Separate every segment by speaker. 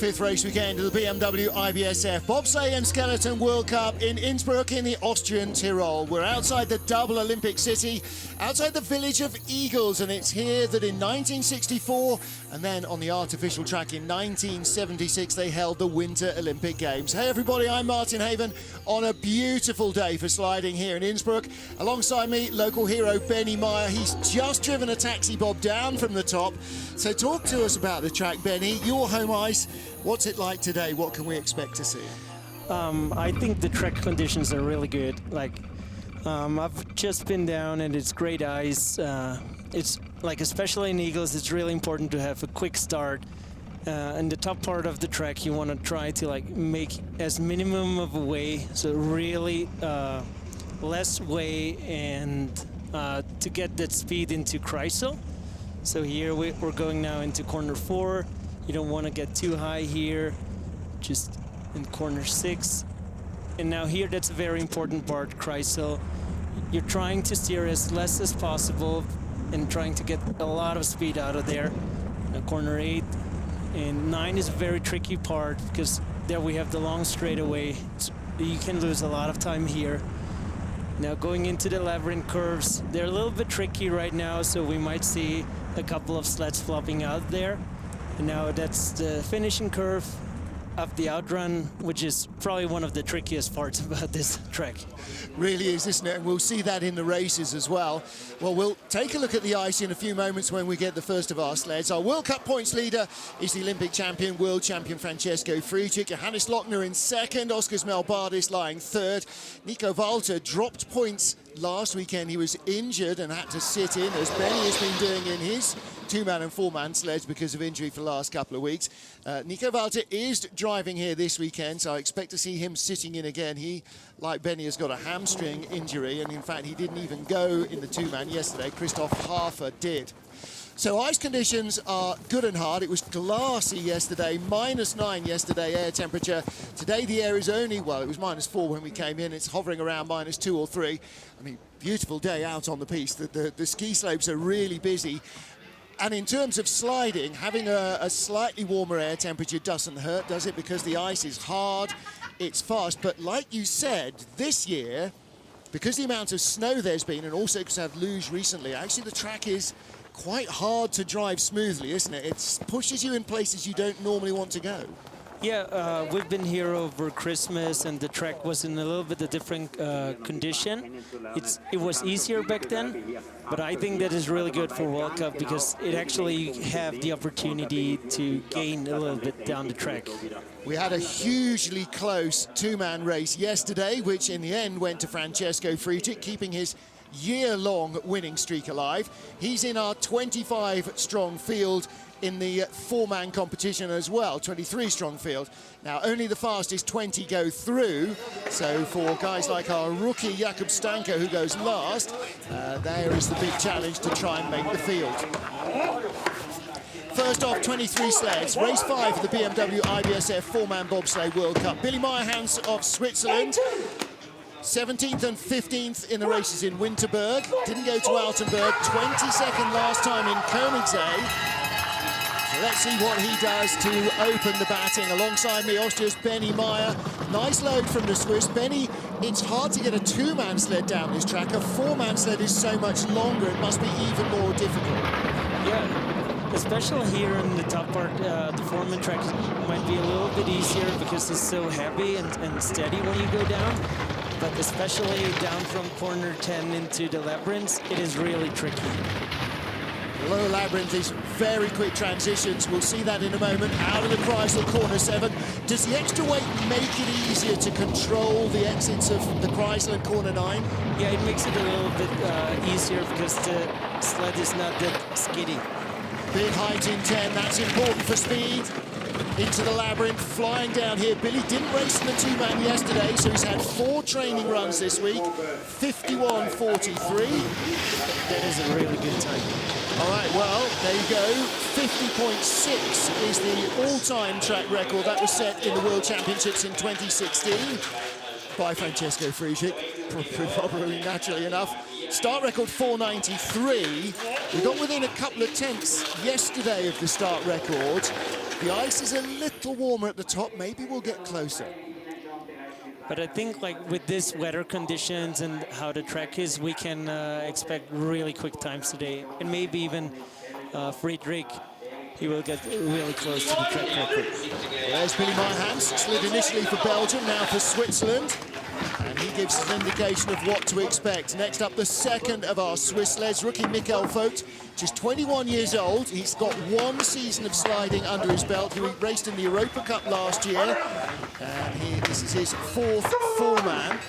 Speaker 1: fifth race weekend of the BMW IBSF Bobsleigh and Skeleton World Cup in Innsbruck in the Austrian Tyrol. We're outside the double Olympic city, outside the village of Eagles, and it's here that in 1964 and then on the artificial track in 1976 they held the Winter Olympic Games. Hey everybody, I'm Martin Haven on a beautiful day for sliding here in Innsbruck. Alongside me, local hero Benny Meyer. He's just driven a taxi bob down from the top. So talk to us about the track, Benny. Your home ice, what's it like today? What can we expect to see?
Speaker 2: I think the track conditions are really good. I've just been down and it's great ice. It's like, especially in Eagles, it's really important to have a quick start. In the top part of the track, you want to try to make as minimum of a way, so really less way, and to get that speed into Königssee. So here we're going now into corner 4. You don't want to get too high here, just in corner 6. And now here, that's a very important part, Königssee. You're trying to steer as less as possible and trying to get a lot of speed out of there. Now corner 8 and 9 is a very tricky part because there we have the long straightaway. You can lose a lot of time here. Now going into the labyrinth curves, they're a little bit tricky right now, so we might see a couple of sleds flopping out there. And now that's the finishing curve of the outrun, which is probably one of the trickiest parts about this track.
Speaker 1: Really is, isn't it? And we'll see that in the races as well. Well, we'll take a look at the ice in a few moments when we get the first of our sleds. Our World Cup points leader is the Olympic champion, world champion Francesco Friedrich. Johannes Lochner in second, Oskars Melbardis lying third. Nico Walter dropped points last weekend. He was injured and had to sit in, as Benny has been doing in his two-man and four-man sleds because of injury for the last couple of weeks. Nico Walter is driving here this weekend, so I expect to see him sitting in again. He, like Benny, has got a hamstring injury, and in fact he didn't even go in the two-man yesterday. Christoph Hafer did. So ice conditions are good and hard. It was glassy yesterday, -9 yesterday air temperature. Today the air is only, well, it was -4 when we came in. It's hovering around -2 or 3. I mean, beautiful day out on the piste. The ski slopes are really busy. And in terms of sliding, having a slightly warmer air temperature doesn't hurt, does it? Because the ice is hard, it's fast. But like you said, this year, because the amount of snow there's been, and also because I've luge recently, actually the track is quite hard to drive smoothly, isn't it? It pushes you in places you don't normally want to go.
Speaker 2: Yeah, we've been here over Christmas and the track was in a little bit of different condition. It was easier back then, but I think that is really good for World Cup because it actually have the opportunity to gain a little bit down the track.
Speaker 1: We had a hugely close two-man race yesterday, which in the end went to Francesco Friedrich, keeping his year-long winning streak alive. He's in our 25-strong field in the four-man competition as well, 23-strong field. Now, only the fastest 20 go through, so for guys like our rookie Jakob Stanko, who goes last, there is the big challenge to try and make the field. First off, 23 sleds, race 5 of the BMW IBSF four-man bobsleigh World Cup. Billy Meyerhans of Switzerland, 17th and 15th in the races in Winterberg. Didn't go to Altenburg, 22nd last time in Königssee. So let's see what he does to open the batting. Alongside me, Austria's Benny Meyer. Nice load from the Swiss. Benny, it's hard to get a two-man sled down this track. A four-man sled is so much longer, it must be even more difficult.
Speaker 2: Yeah, especially here in the top part, the four-man track might be a little bit easier because it's so heavy and steady when you go down. But especially down from corner 10 into the labyrinths, it is really tricky.
Speaker 1: The lower labyrinth is very quick transitions. We'll see that in a moment. Out of the Königssee corner 7. Does the extra weight make it easier to control the exits of the Königssee in corner 9?
Speaker 2: Yeah, it makes it a little bit easier because the sled is not that skiddy.
Speaker 1: Big height in 10, that's important for speed. Into the labyrinth, flying down here. Billy didn't race in the two-man yesterday, so he's had 4 training runs this week. 51.43.
Speaker 2: That is a really good time.
Speaker 1: All right, well, there you go. 50.6 is the all-time track record. That was set in the World Championships in 2016 by Francesco Friedrich, probably naturally enough. Start record 493. We got within a couple of tenths yesterday of the start record. The ice is a little warmer at the top. Maybe we'll get closer.
Speaker 2: But I think like with this weather conditions and how the track is, we can expect really quick times today. And maybe even Friedrich, he will get really close to the track record.
Speaker 1: There's Billy Meyerhans, slid initially for Belgium, now for Switzerland. And he gives us an indication of what to expect. Next up, the second of our Swiss sleds, rookie Michael Vogt, just 21 years old. He's got one season of sliding under his belt. He raced in the Europa Cup last year. And this is his fourth full-man.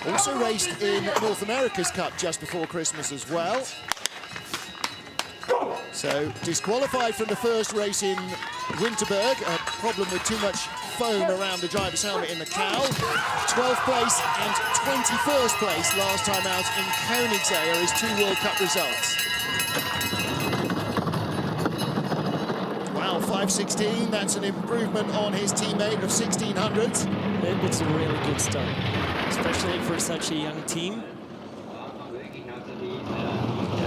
Speaker 1: Also raced in North America's Cup just before Christmas as well. So disqualified from the first race in Winterberg, a problem with too much foam around the driver's helmet in the cowl. 12th place and 21st place last time out in Königssee are his 2 World Cup results. Wow, 5:16, that's an improvement on his teammate of 1600s.
Speaker 2: It's a really good start, especially for such a young team.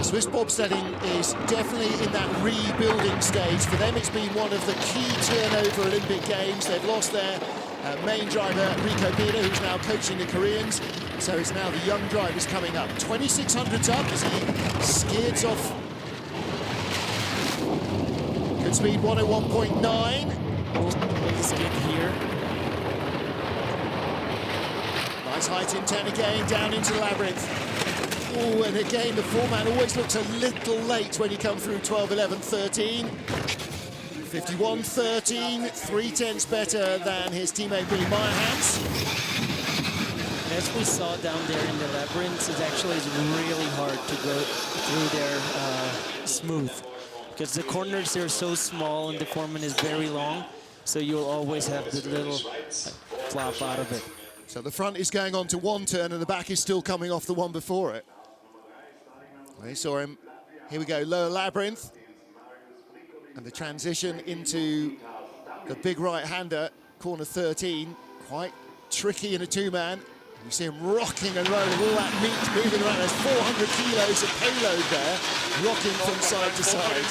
Speaker 1: Swiss bobsledding is definitely in that rebuilding stage. For them, it's been one of the key turnover Olympic Games. They've lost their main driver, Rico Pina, who's now coaching the Koreans. So it's now the young drivers coming up. 2600s up as he skids off. Good speed, 101.9.
Speaker 2: Skid here.
Speaker 1: Nice height in 10 again, down into the labyrinth. Oh, and again, the four-man always looks a little late when you come through 12, 11, 13. 51, 13, 3/10 better than his teammate Billy Meyerhans.
Speaker 2: As we saw down there in the labyrinth, it actually is really hard to go through there smooth. Because the corners are so small and the foreman is very long, so you'll always have the little flop out of it.
Speaker 1: So the front is going on to one turn and the back is still coming off the one before it. We saw him, here we go, lower labyrinth. And the transition into the big right-hander, corner 13, quite tricky in a two-man. You see him rocking and rolling, all that meat moving around. There's 400 kilos of payload there, rocking from side to side.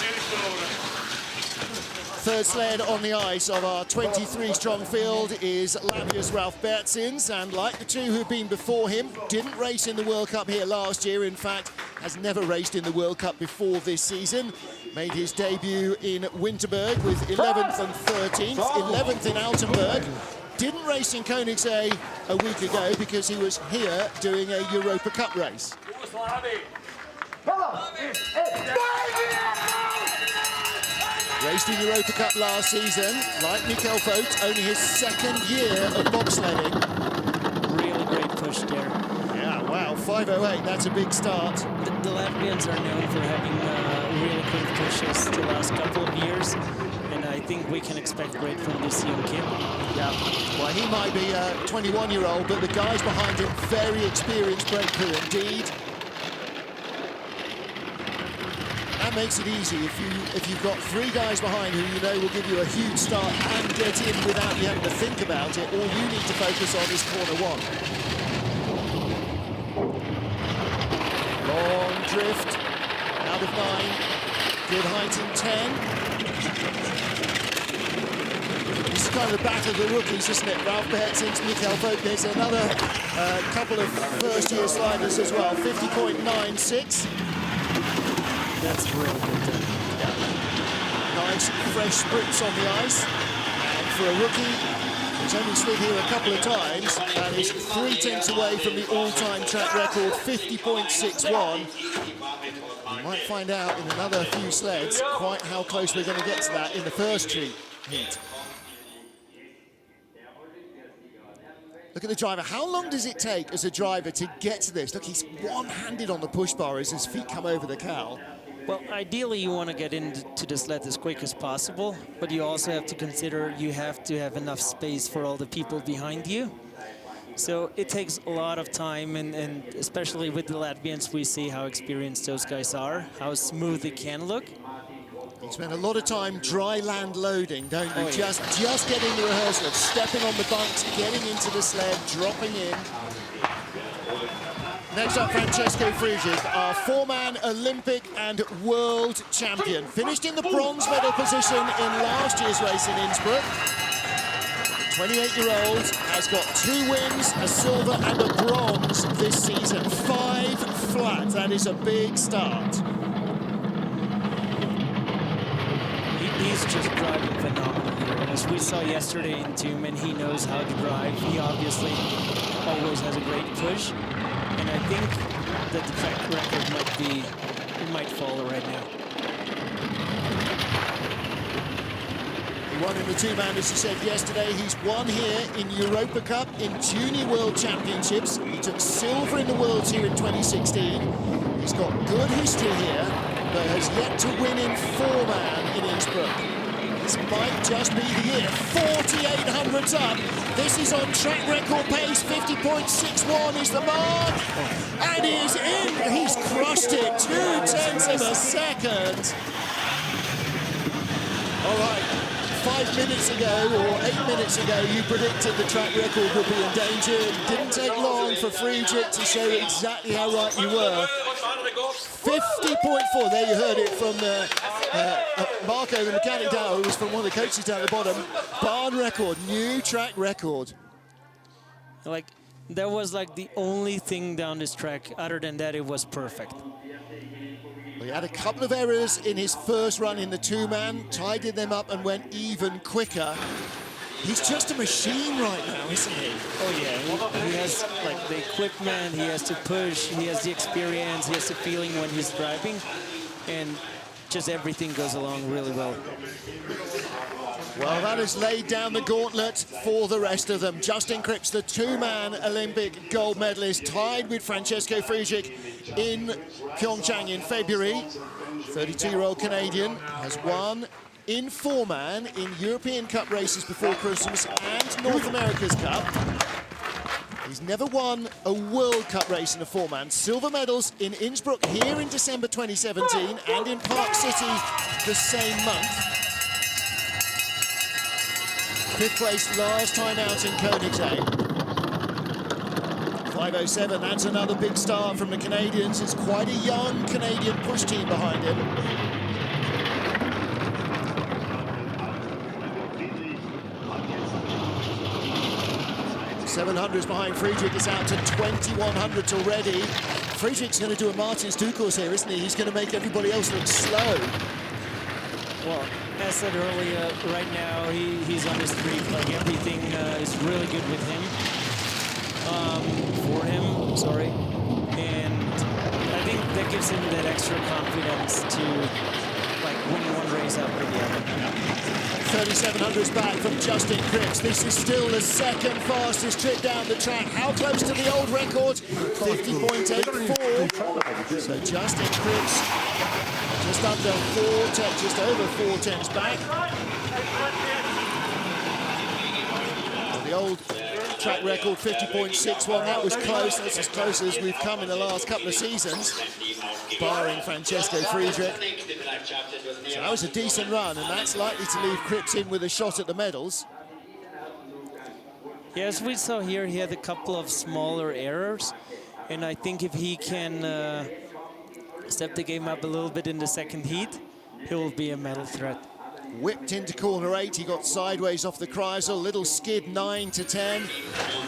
Speaker 1: Third sled on the ice of our 23-strong field is Latvia's Ralf Bērziņš, and like the two who've been before him, didn't race in the World Cup here last year. In fact, has never raced in the World Cup before this season. Made his debut in Winterberg with 11th and 13th, 11th in Altenburg. Didn't race in Königssee a week ago because he was here doing a Europa Cup race. Raced in Europa Cup last season, like Michael Vogt, only his second year of bobsledding.
Speaker 2: Really great push there.
Speaker 1: Yeah, wow, 5:08, that's a big start.
Speaker 2: The Latvians are known for having really quick pushes the last couple of years, and I think we can expect great from this young kid.
Speaker 1: Yeah, well, he might be a 21-year-old, but the guys behind him, very experienced brake crew indeed. That makes it easy if you've got 3 guys behind who you know will give you a huge start and get in without you having to think about it. All you need to focus on is corner 1. Long drift, out of 9, good height in 10. This is kind of the battle of the rookies, isn't it? Ralf Bērziņš, Michael Vogt. There's another couple of first-year sliders as well. 50.96.
Speaker 2: That's really good.
Speaker 1: Yeah. Nice, fresh sprints on the ice. And for a rookie, he's only slid here a couple of times and is 3/10 away from the all-time track record, 50.61. We might find out in another few sleds quite how close we're going to get to that in the first heat. Look at the driver. How long does it take as a driver to get to this? Look, he's one-handed on the push bar as his feet come over the cowl.
Speaker 2: Well, ideally you want to get into the sled as quick as possible, but you also have to consider you have to have enough space for all the people behind you. So it takes a lot of time, and especially with the Latvians, we see how experienced those guys are, how smooth it can look.
Speaker 1: You spend a lot of time dry land loading, don't you?
Speaker 2: Oh, yeah.
Speaker 1: Just getting the rehearsal of stepping on the bunks, getting into the sled, dropping in. Next up, Francesco Friedrich, our four-man Olympic and world champion. Finished in the bronze medal position in last year's race in Innsbruck. 28-year-old has got 2 wins, a silver and a bronze this season. 5 flat, that is a big start.
Speaker 2: He's just driving phenomenal here. As we saw yesterday in Tumen, he knows how to drive. He obviously always has a great push. And I think that the track record might fall right now.
Speaker 1: He won in the two-man, as you said yesterday. He's won here in Europa Cup, in Junior World Championships. He took silver in the Worlds here in 2016. He's got good history here, but has yet to win in four-man in Innsbruck. This might just be the year. 4,800s up. This is on track record pace. 50.61 is the mark. And he is in. He's crushed it. 2/10 of a second. All right. 5 minutes ago, or 8 minutes ago, you predicted the track record would be in danger. It didn't take long for Friedrich to show exactly how right you were. 50.4, there you heard it from Marco, the mechanic down, who was from one of the coaches down at the bottom. Barn record, new track record.
Speaker 2: Like, that was like the only thing down this track. Other than that, it was perfect.
Speaker 1: He had a couple of errors in his first run in the two-man, tidied them up and went even quicker. He's just a machine right now, isn't he?
Speaker 2: Oh yeah, he has like the equipment, he has to push, he has the experience, he has the feeling when he's driving, and just everything goes along really well.
Speaker 1: Well, that has laid down the gauntlet for the rest of them. Justin Cripps, the two-man Olympic gold medalist, tied with Francesco Friedrich in Pyeongchang in February. 32-year-old Canadian has won in four-man in European Cup races before Christmas and North America's Cup. He's never won a World Cup race in a four-man. Silver medals in Innsbruck here in December 2017 and in Park City the same month. 5th place last time out in Königssee. 5:07, that's another big start from the Canadians. It's quite a young Canadian push team behind him. 700s behind Friedrich. It's out to 2100s already. Friedrich's going to do a Martins 2 course here, isn't he? He's going to make everybody else look slow.
Speaker 2: Well, as I said earlier, right now he's on his streak. Like, everything is really good with him. For him, sorry. And I think that gives him that extra confidence to like win one race after the other. 3700s back from Justin Cripps. This is still the second fastest trip down the track. How close to the old record? 50.84. So Justin Cripps just under 410, just over 410s back. Well, the old track record 50.61, that was close. That's as close as we've come in the last couple of seasons, barring Francesco Friedrich. So that was a decent run, and that's likely to leave Cripps in with a shot at the medals. Yeah, as we saw here, he had a couple of smaller errors, and I think if he can step the game up a little bit in the second heat, he will be a medal threat.
Speaker 1: Whipped into corner 8, he got sideways off the Kreisel, little skid 9 to 10.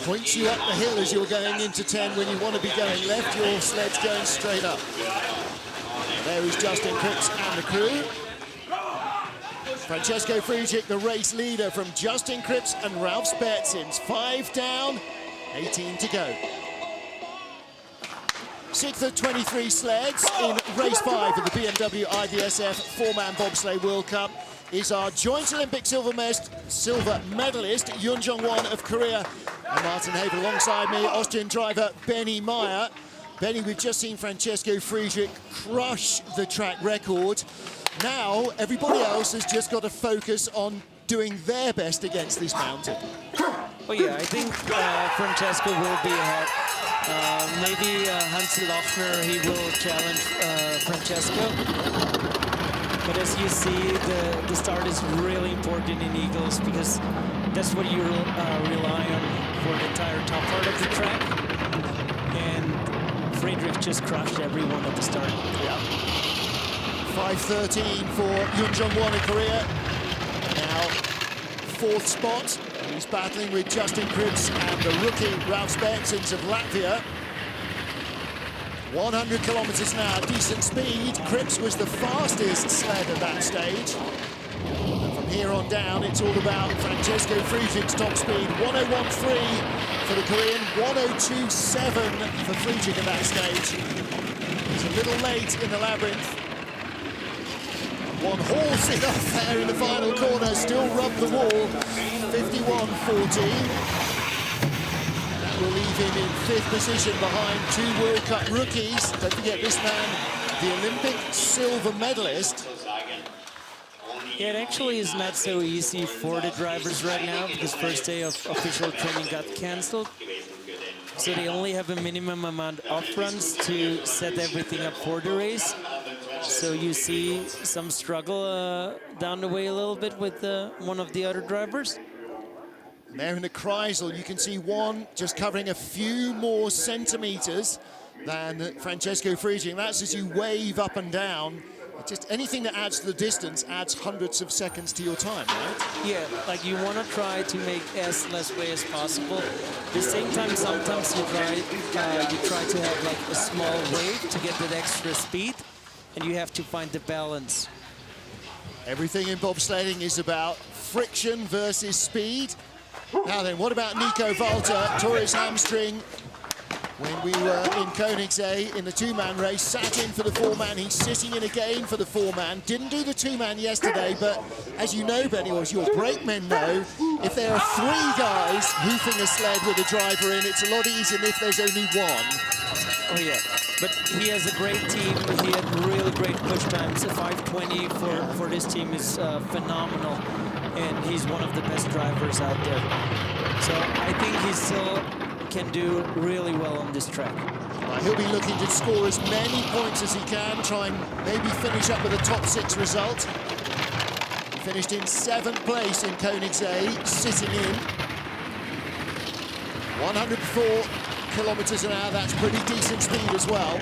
Speaker 1: Points you up the hill as you're going into 10 when you want to be going left, your sled's going straight up. There is Justin Cripps and the crew. Francesco Friedrich, the race leader from Justin Cripps and Ralf Spertzins. 5 down, 18 to go. 6th of 23 sleds in race 5 of the BMW IBSF four-man bobsleigh World Cup is our joint Olympic silver medalist, Yoon Jong-won of Korea, and Martin Haver alongside me, Austrian driver Benny Meyer. Benny, we've just seen Francesco Friedrich crush the track record. Now, everybody else has just got to focus on doing their best against this mountain.
Speaker 2: Oh yeah, I think Francesco will be ahead. Maybe Hansi Lochner, he will challenge Francesco. But as you see, the start is really important in Eagles because that's what you rely on for the entire top part of the track. And Friedrich just crushed everyone at the start.
Speaker 1: Yeah. 5:13 for Yoon Jong-won in Korea. Now, 4th spot. He's battling with Justin Krips and the rookie Ralf Bergsons of Latvia. 100 kilometers an hour, decent speed. Krips was the fastest sled at that stage. And from here on down, it's all about Francesco Friedrich's top speed. 101.3 for the Korean, 102.7 for Friedrich at that stage. He's a little late in the labyrinth. One horsing off there in the final corner, still rubbed the wall. 51.14. That will leave him in 5th position behind 2 World Cup rookies. Don't forget this man, the Olympic silver medalist.
Speaker 2: Yeah, it actually is not so easy for the drivers right now because first day of official training got cancelled. So they only have a minimum amount of runs to set everything up for the race. So you see some struggle down the way a little bit with one of the other drivers.
Speaker 1: There in the Kreisel, you can see one just covering a few more centimeters than Francesco Friedrich. That's as you wave up and down. Just anything that adds to the distance adds hundreds of seconds to your time, right?
Speaker 2: Yeah, like you want to try to make as less way as possible. At the same time, sometimes you try to have like a small wave to get that extra speed, and you have to find the balance.
Speaker 1: Everything in bobsledding is about friction versus speed. Now then, what about Nico Walter? Tore his hamstring when we were in Königssee in the 2-man race, sat in for the 4-man. He's sitting in again for the 4-man. Didn't do the 2-man yesterday, but as you know, Benny, or as your brakemen know, if there are 3 guys hoofing a sled with a driver in, it's a lot easier than if there's only 1.
Speaker 2: Oh yeah, but he has a great team. He had really great push times. A 5:20 for this team is phenomenal, and he's one of the best drivers out there. So I think he still can do really well on this track.
Speaker 1: Right, he'll be looking to score as many points as he can, try and maybe finish up with a top 6 result. He finished in 7th place in Königssee, sitting in. 104 kilometers an hour, that's pretty decent speed as well.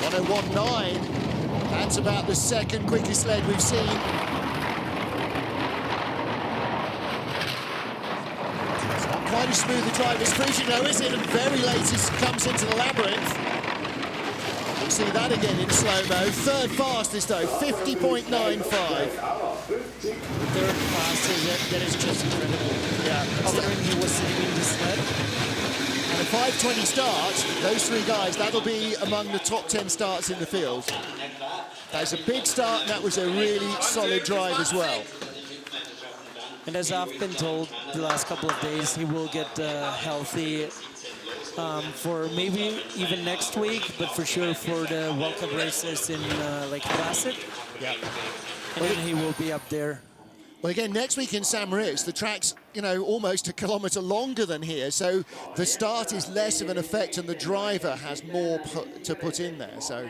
Speaker 1: 101.9, that's about the 2nd quickest sled we've seen. Quite as smooth a drive as Friedrich, though, is it? And very late as he comes into the labyrinth. We'll see that again in slow-mo. 3rd fastest, though, 50.95.
Speaker 2: The 3rd fastest, that is just incredible.
Speaker 1: Yeah.
Speaker 2: Considering he was sitting in the sled.
Speaker 1: And a 5:20 start, those 3 guys, that'll be among the top 10 starts in the field. That's a big start, and that was a really solid drive as well.
Speaker 2: And as I've been told the last couple of days, he will get healthy for maybe even next week, but for sure for the World Cup races in Lācis.
Speaker 1: Yeah.
Speaker 2: And then he will be up there.
Speaker 1: Well, again, next week in St. Moritz, the track's, you know, almost a kilometre longer than here, so the start is less of an effect and the driver has more to put in there. So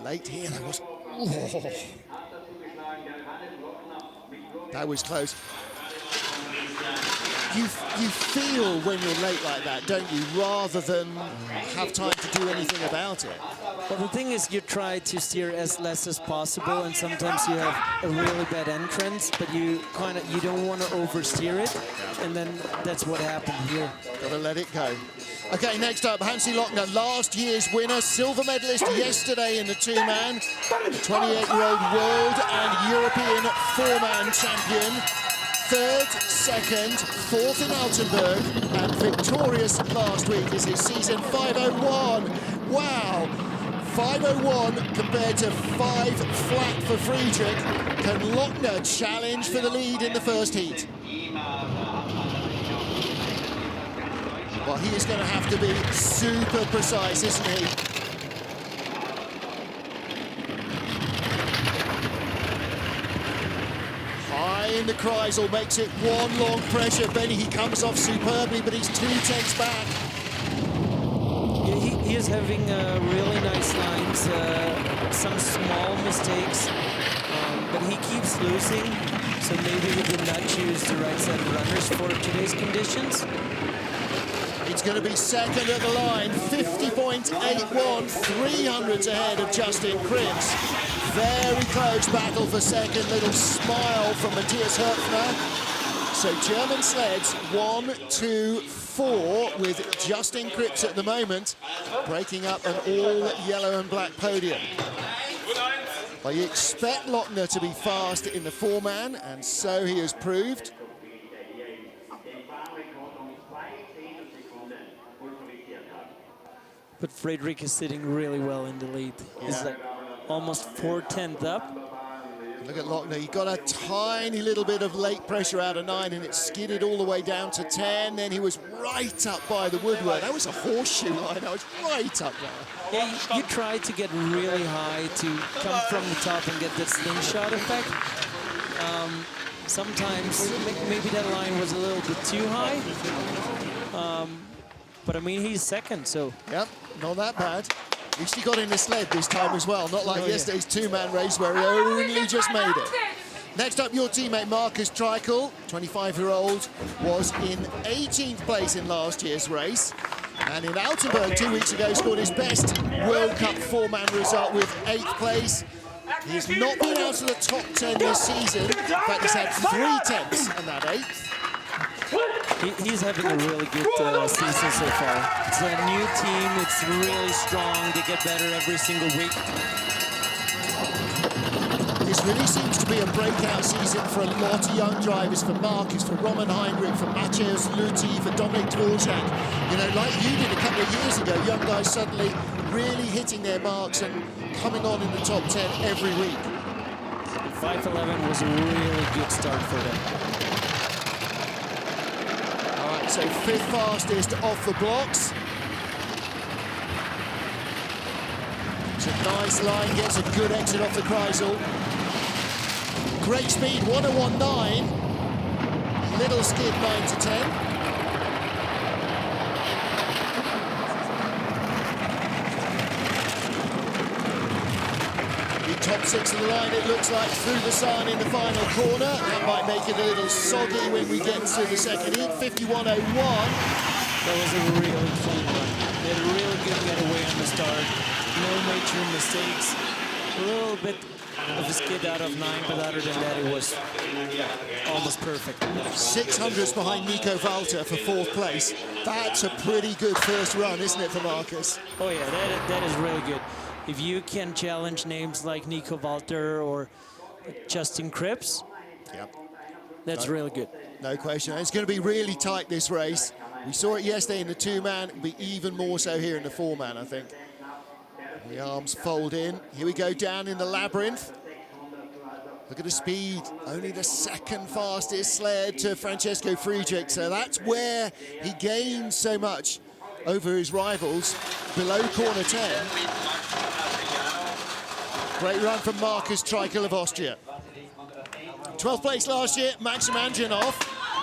Speaker 1: late here, that was... Oh. That was close. You feel when you're late like that, don't you, rather than have time to do anything about it.
Speaker 2: Well, the thing is, you try to steer as less as possible, and sometimes you have a really bad entrance, but you don't want to oversteer it, and then that's what happened here.
Speaker 1: Gotta let it go. Okay, next up, Hansi Lochner, last year's winner, silver medalist yesterday in the 2-man, the 28-year-old world and European 4-man champion. 3rd, 2nd, 4th in Altenburg, and victorious last week is his season 5:01. Wow, 5:01 compared to 5 flat for Friedrich. Can Lochner challenge for the lead in the first heat? Well, he is going to have to be super precise, isn't he? High in the Kreisel, makes it 1 long pressure. Benny, he comes off superbly, but he's 2 tenths back.
Speaker 2: Yeah, he is having really nice lines, some small mistakes, but he keeps losing, so maybe he did not choose the right set of runners for today's conditions.
Speaker 1: It's going to be second at the line, 50.81, 300s ahead of Justin Cripps. Very close battle for second, little smile from Matthias Höpfner. So German sleds 1, 2, 4 with Justin Cripps at the moment breaking up an all yellow and black podium. But you expect Lochner to be fast in the four-man, and so he has proved.
Speaker 2: But Friedrich is sitting really well in the lead.
Speaker 1: Yeah.
Speaker 2: He's like almost 4/10 up.
Speaker 1: Look at Lochner, he got a tiny little bit of late pressure out of 9 and it skidded all the way down to 10. Then he was right up by the woodwork. That was a horseshoe line, I was right up there.
Speaker 2: Yeah, you try to get really high to come from the top and get that slingshot effect. Sometimes maybe that line was a little bit too high. But I mean, he's second, so.
Speaker 1: Yep, not that bad. At least he got in the sled this time as well, not like yesterday's two-man race where he only just made it. Next up, your teammate Marcus Treichel, 25-year-old, was in 18th place in last year's race. And in Altenburg 2 weeks ago, scored his best World Cup four-man result with 8th place. He's not been out of the top 10 this season. In fact, he's had 3 tenths and that 8th.
Speaker 2: He's having a really good season so far. It's a new team, it's really strong, they get better every single week.
Speaker 1: This really seems to be a breakout season for a lot of young drivers, for Marcus, for Roman Heinrich, for Mateusz Luthi, for Dominik Dvorak. You know, like you did a couple of years ago, young guys suddenly really hitting their marks and coming on in the top 10 every week.
Speaker 2: 5:11 was a really good start for them.
Speaker 1: So 5th fastest off the blocks. It's a nice line, gets a good exit off the Kreisel. Great speed, 1:01.9. Little skid, 9 to 10. Top 6 of the line, it looks like, through the sign in the final corner. That might make it a little soggy when we get to the second heat. 51.01.
Speaker 2: That was a really clean run. They had a really good getaway on the start. No major mistakes. A little bit of a skid out of 9, but other than that, it was almost perfect.
Speaker 1: 600s behind Nico Walter for 4th place. That's a pretty good first run, isn't it, for Marcus?
Speaker 2: Oh yeah, that is really good. If you can challenge names like Nico Walter or Justin Cripps, that's really good.
Speaker 1: No question. And it's going to be really tight, this race. We saw it yesterday in the two-man. It'll be even more so here in the four-man, I think. The arms fold in. Here we go down in the labyrinth. Look at the speed. Only the 2nd fastest sled to Francesco Friedrich. So that's where he gains so much over his rivals below corner 10. Great run from Marcus Treichel of Austria. 12th place last year, Maxim Anjanov,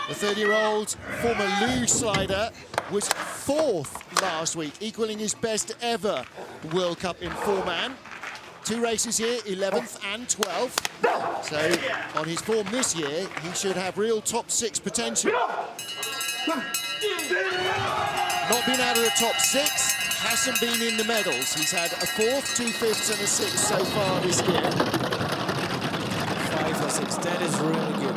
Speaker 1: the 30-year-old former luge slider, was 4th last week, equaling his best ever World Cup in four-man. 2 races here, 11th and 12th. So on his form this year, he should have real top 6 potential. Not been out of the top 6, hasn't been in the medals. He's had a 4th, 2 5ths and a 6th so far this year.
Speaker 2: 5 or 6, that is really good.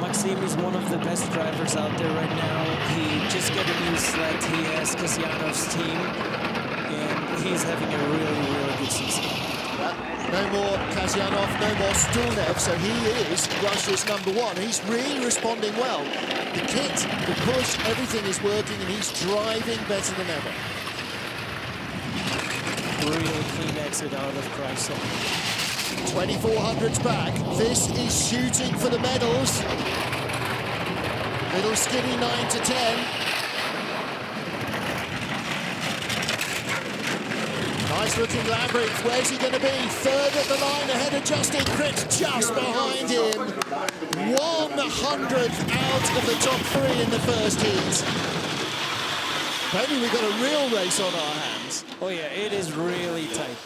Speaker 2: Maxim is one of the best drivers out there right now. He just got a new sled, he has Kasyanov's team, and he's having a really, really good season.
Speaker 1: No more Kasyanov, no more Stulnev, so he is Russia's #1. He's really responding well. The kit, the push, everything is working, and he's driving better than ever.
Speaker 2: Really clean exit out of Kreisel.
Speaker 1: 2400s back. This is shooting for the medals. Little skinny 9 to 10. Nice looking labyrinth. Where's he going to be? 3rd at the line, ahead of Justin Cripps, just behind him. 100th out of the top 3 in the first heat. Maybe we've got a real race on our hands.
Speaker 2: Oh yeah, it is really tight.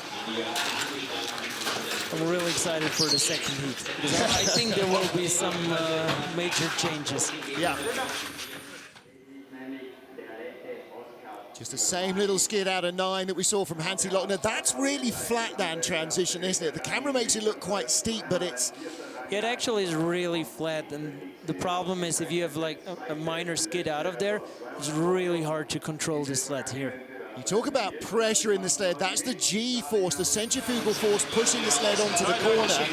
Speaker 2: I'm really excited for the second heat, because I think there will be some major changes.
Speaker 1: Yeah. Just the same little skid out of 9 that we saw from Hansi Lochner. That's really flat down transition, isn't it? The camera makes it look quite steep, but it's...
Speaker 2: Yeah, it actually is really flat, and the problem is if you have like a minor skid out of there, it's really hard to control the sled here.
Speaker 1: You talk about pressure in the sled, that's the G force, the centrifugal force pushing the sled onto the corner.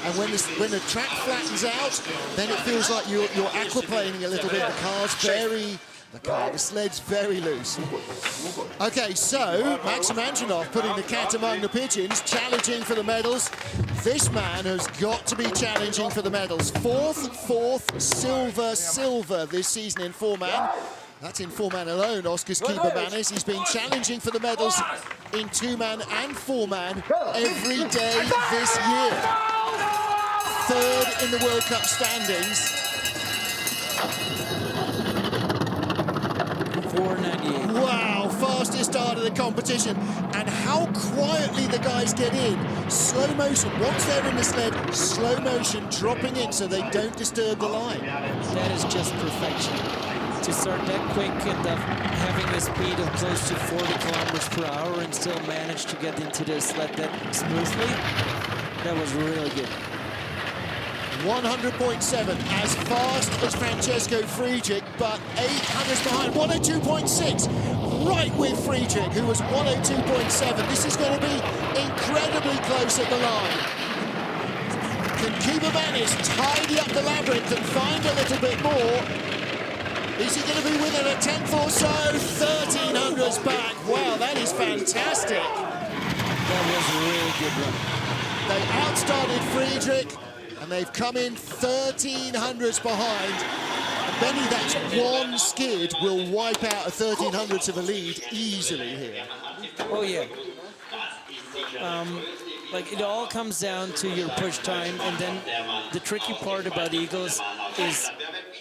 Speaker 1: And when the track flattens out, then it feels like you're aquaplaning a little bit. The sled's very loose. Okay, so Maxim Antonov putting the cat among the pigeons, challenging for the medals. This man has got to be challenging for the medals. Fourth, silver this season in 4-man. That's in 4-man alone, Oscar's Kībermanis. He's been challenging for the medals in 2-man and 4-man every day this year. 3rd in the World Cup standings.
Speaker 2: 4:98.
Speaker 1: Wow, fastest start of the competition. And how quietly the guys get in. Slow motion, once they're in the sled, slow motion dropping in so they don't disturb the line.
Speaker 2: That is just perfection. To start that quick and having a speed of close to 40 kilometers per hour and still manage to get into the sled that smoothly, that was really good.
Speaker 1: 100.7, as fast as Francesco Friedrich, but 800s behind, 102.6, right with Friedrich, who was 102.7. This is going to be incredibly close at the line. Can Kībermanis tidy up the labyrinth and find a little bit more? Is he going to be within a 10th or so? 1300s back. Wow, that is fantastic.
Speaker 2: That was a really good run.
Speaker 1: They outstarted Friedrich, and they've come in 1300s behind. And Benny, that's one skid will wipe out a 1300s of a lead easily here.
Speaker 2: Oh, yeah. Like, it all comes down to your push time, and then the tricky part about Eagles is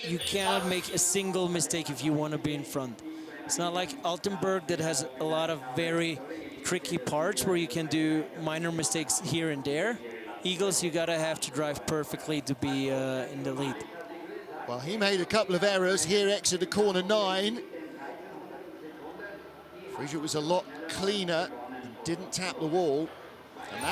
Speaker 2: you cannot make a single mistake if you want to be in front. It's not like Altenburg that has a lot of very tricky parts where you can do minor mistakes here and there. Eagles, you gotta have to drive perfectly to be in the lead.
Speaker 1: Well, he made a couple of errors here, exited corner 9. Friedrich was a lot cleaner and didn't tap the wall. And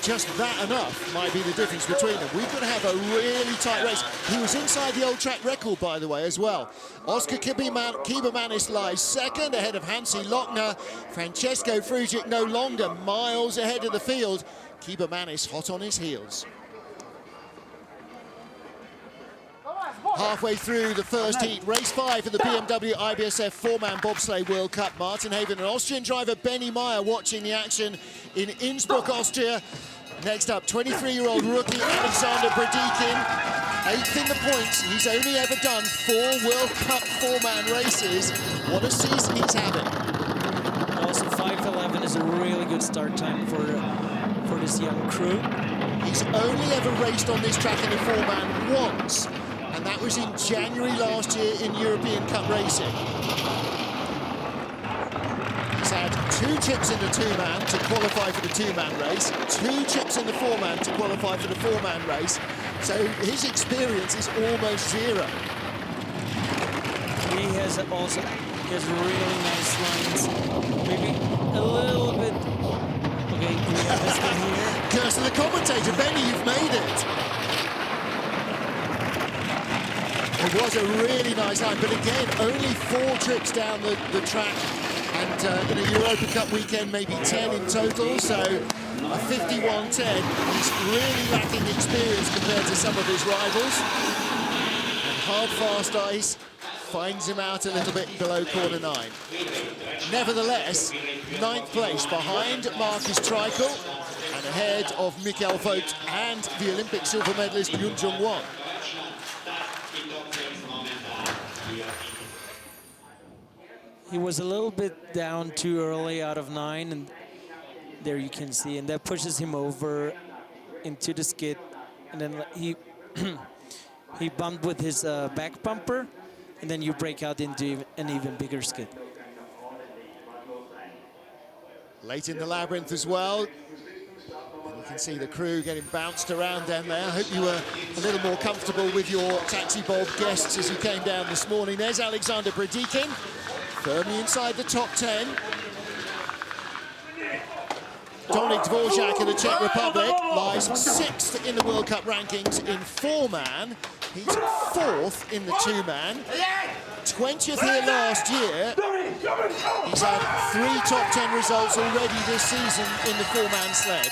Speaker 1: just that enough might be the difference between them. We've got to have a really tight race. He was inside the old track record, by the way, as well. Oscar Kībermanis lies second, ahead of Hansi Lochner. Francesco Friedrich no longer miles ahead of the field. Kībermanis hot on his heels. Halfway through the first heat, race 5 of the BMW IBSF 4-man Bobsleigh World Cup. Martin Haven and Austrian driver Benny Meyer watching the action in Innsbruck, Austria. Next up, 23-year-old rookie Alexander Bredikin, 8th in the points. He's only ever done 4 World Cup 4-man races. What a season he's having.
Speaker 2: Also, 5:11 is a really good start time for this young crew.
Speaker 1: He's only ever raced on this track in a 4-man once, and that was in January last year in European Cup racing. He's had 2 chips in the 2-man to qualify for the 2-man race, 2 chips in the 4-man to qualify for the 4-man race, so his experience is almost 0.
Speaker 2: He has really nice lines, maybe a little bit. Okay, we have this one here.
Speaker 1: Curse to the commentator, Benny, you've made it. It was a really nice line, but again, only 4 trips down the track, and in a Europa Cup weekend, maybe 10 in total, so a 51.10. He's really lacking experience compared to some of his rivals. And hard, fast ice finds him out a little bit below corner 9. Nevertheless, 9th place behind Marcus Treichel and ahead of Michael Vogt and the Olympic silver medalist Yun Jung-won.
Speaker 2: He was a little bit down too early out of 9, and there you can see, and that pushes him over into the skid, and then he he bumped with his back bumper, and then you break out into an even bigger skid.
Speaker 1: Late in the labyrinth as well. And you can see the crew getting bounced around down there. I hope you were a little more comfortable with your Taxi Bob guests as you came down this morning. There's Alexander Bredikin, Firmly inside the top 10. Dominik Dvorak of the Czech Republic lies 6th in the World Cup rankings in 4-man. He's 4th in the 2-man. 20th here last year. He's had 3 top 10 results already this season in the 4-man sled.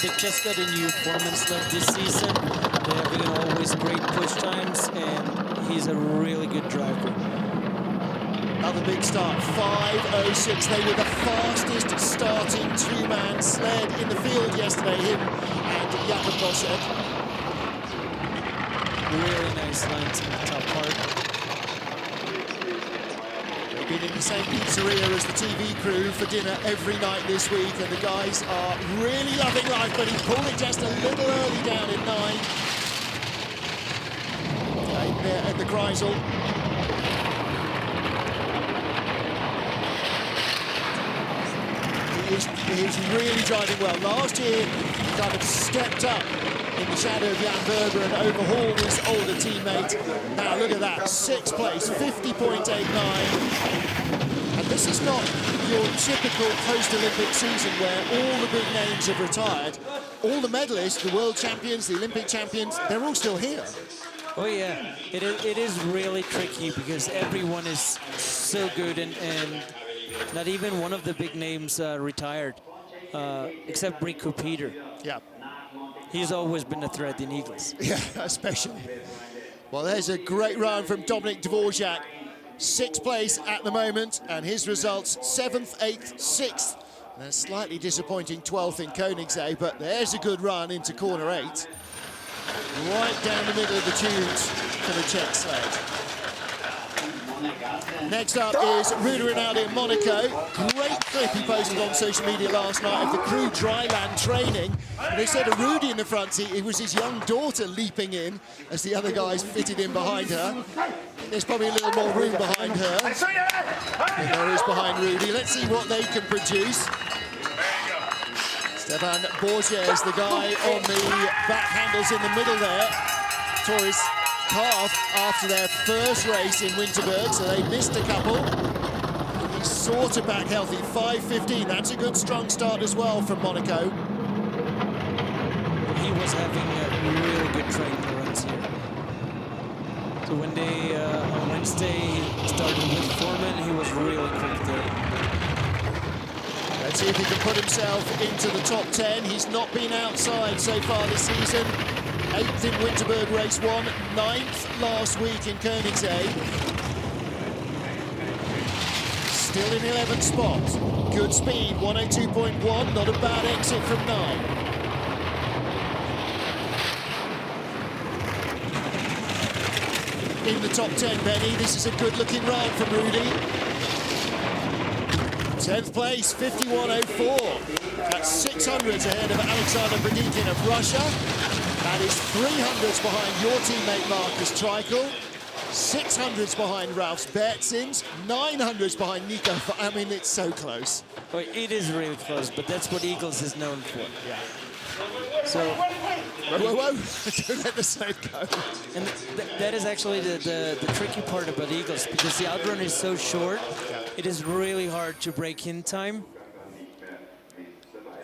Speaker 2: They've just got a new foreman sled this season. They're having always great push times, and he's a really good driver.
Speaker 1: Another big start, 5:06. They were the fastest starting 2-man sled in the field yesterday, him and Jakob Boschek.
Speaker 2: Really nice lines in the top part.
Speaker 1: They've been in the same pizzeria as the TV crew for dinner every night this week, and the guys are really loving life, but he pulled it just a little early down in 9. There at the Kreisel. He's really driving well. Last year, he kind of stepped up in the shadow of Jan Berger and overhauled his older teammate. Now look at that, 6th place, 50.89. And this is not your typical post-Olympic season where all the big names have retired. All the medalists, the world champions, the Olympic champions, they're all still here.
Speaker 2: Oh yeah, it is really tricky because everyone is so good, and not even one of the big names retired, except Rico Peter.
Speaker 1: Yeah.
Speaker 2: He's always been a threat in Eagles.
Speaker 1: Yeah, especially. Well, there's a great run from Dominik Dvorak. 6th place at the moment, and his results 7th, 8th, 6th. And a slightly disappointing 12th in Königssee, but there's a good run into corner 8. Right down the middle of the tunes for the Czech sled. Next up is Rudy Rinaldi in Monaco. Great clip he posted on social media last night of the crew dryland training. And they said of Rudy in the front seat, it was his young daughter leaping in as the other guys fitted in behind her. There's probably a little more room behind her than there is behind Rudy. Let's see what they can produce. Stefan Borges, the guy on the back handles in the middle there, tore his calf after their first race in Winterberg, so they missed a couple. He's sort of back healthy, 5:15. That's a good strong start as well from Monaco.
Speaker 2: He was having a really good training runs here. So when they, on Wednesday, started with Foreman, he was really quick there.
Speaker 1: Let's see if he can put himself into the top 10. He's not been outside so far this season. 8th in Winterberg race 1, 9th last week in Königssee. Still in 11th spot. Good speed, 102.1, not a bad exit from 9. In the top 10, Benny, this is a good looking ride from Rudy. 10th place, 51.04. That's 600s ahead of Alexander Bredikin of Russia. That is 300s behind your teammate Marcus Treichel. 600s behind Ralf Bertzins. 900s behind Nico. I mean, it's so close.
Speaker 2: Well, it is really close, but that's what Eagles is known for.
Speaker 1: Yeah.
Speaker 2: So,
Speaker 1: whoa. Don't let the sled go.
Speaker 2: And that is actually the tricky part about Eagles, because the outrun is so short.
Speaker 1: Yeah.
Speaker 2: It is really hard to break in time,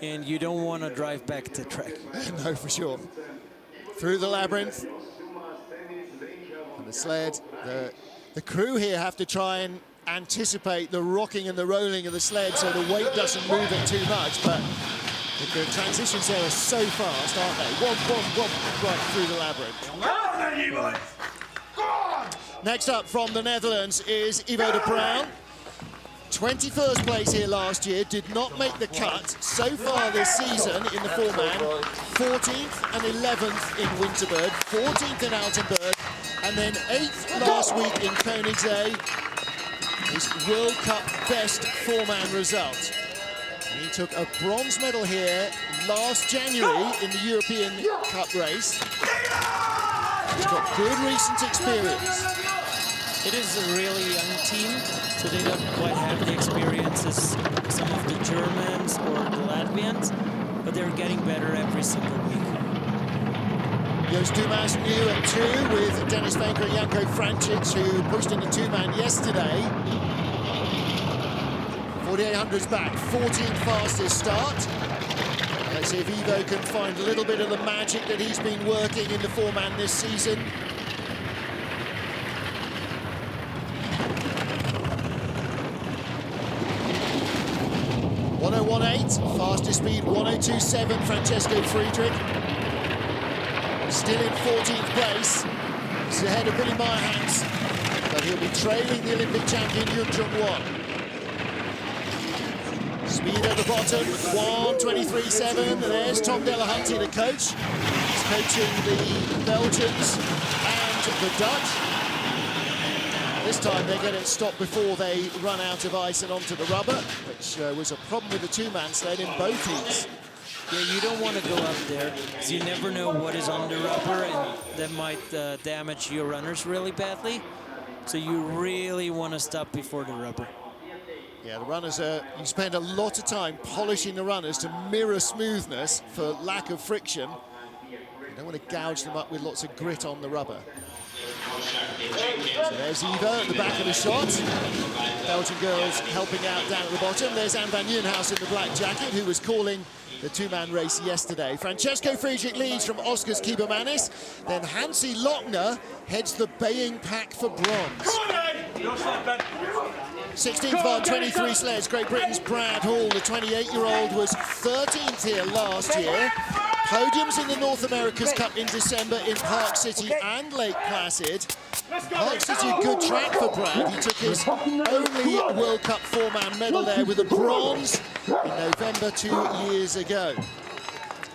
Speaker 2: and you don't want to drive back the track.
Speaker 1: No, for sure. Through the labyrinth. And the sled, the crew here have to try and anticipate the rocking and the rolling of the sled so the weight doesn't move it too much, but the transitions there are so fast, aren't they? Womp, right through the labyrinth. Next up from the Netherlands is Ivo de Bruin. 21st place here last year, did not make the cut so far this season in the 4-man. 14th and 11th in Winterberg, 14th in Altenburg, and then 8th last week in Königssee. His World Cup best 4-man result. And he took a bronze medal here last January in the European Cup race. He's got good recent experience.
Speaker 2: It is a really young team, so they don't quite have the experience as some of the Germans or the Latvians, but they're getting better every single week.
Speaker 1: Joost Dumas new at 2 with Dennis Venker and Janko Frančić, who pushed in the 2-man yesterday. 4800's back, 14th fastest start. Let's see if Ivo can find a little bit of the magic that he's been working in the four-man this season. Fastest speed 102.7, Francesco Friedrich. Still in 14th place. He's ahead of Billy Meyerhans, but he'll be trailing the Olympic champion Yoon Jung-won. Speed at the bottom, 1:23.7. There's Tom Delahunty, the coach. He's coaching the Belgians and the Dutch. This time they're going to stop before they run out of ice and onto the rubber, which was a problem with the two-man sled in both heats.
Speaker 2: Yeah, you don't want to go up there, because you never know what is on the rubber, and that might damage your runners really badly. So you really want to stop before the rubber.
Speaker 1: Yeah, the runners, you spend a lot of time polishing the runners to mirror smoothness for lack of friction. You don't want to gouge them up with lots of grit on the rubber. So there's Eva at the back of the shot. Belgian girls helping out down at the bottom. There's Anne van Nieuwenhuis in the black jacket, who was calling the two-man race yesterday. Francesco Friedrich leads from Oskars Kibermanis. Then Hansi Lochner heads the baying pack for bronze. 16th bar, 23 sleds. Great Britain's Brad Hall, the 28-year-old, was 13th here last year. Podiums in the North America's Cup in December in Park City and Lake Placid. Park City, a good track for Brad. He took his only World Cup four-man medal there with a bronze in November 2 years ago.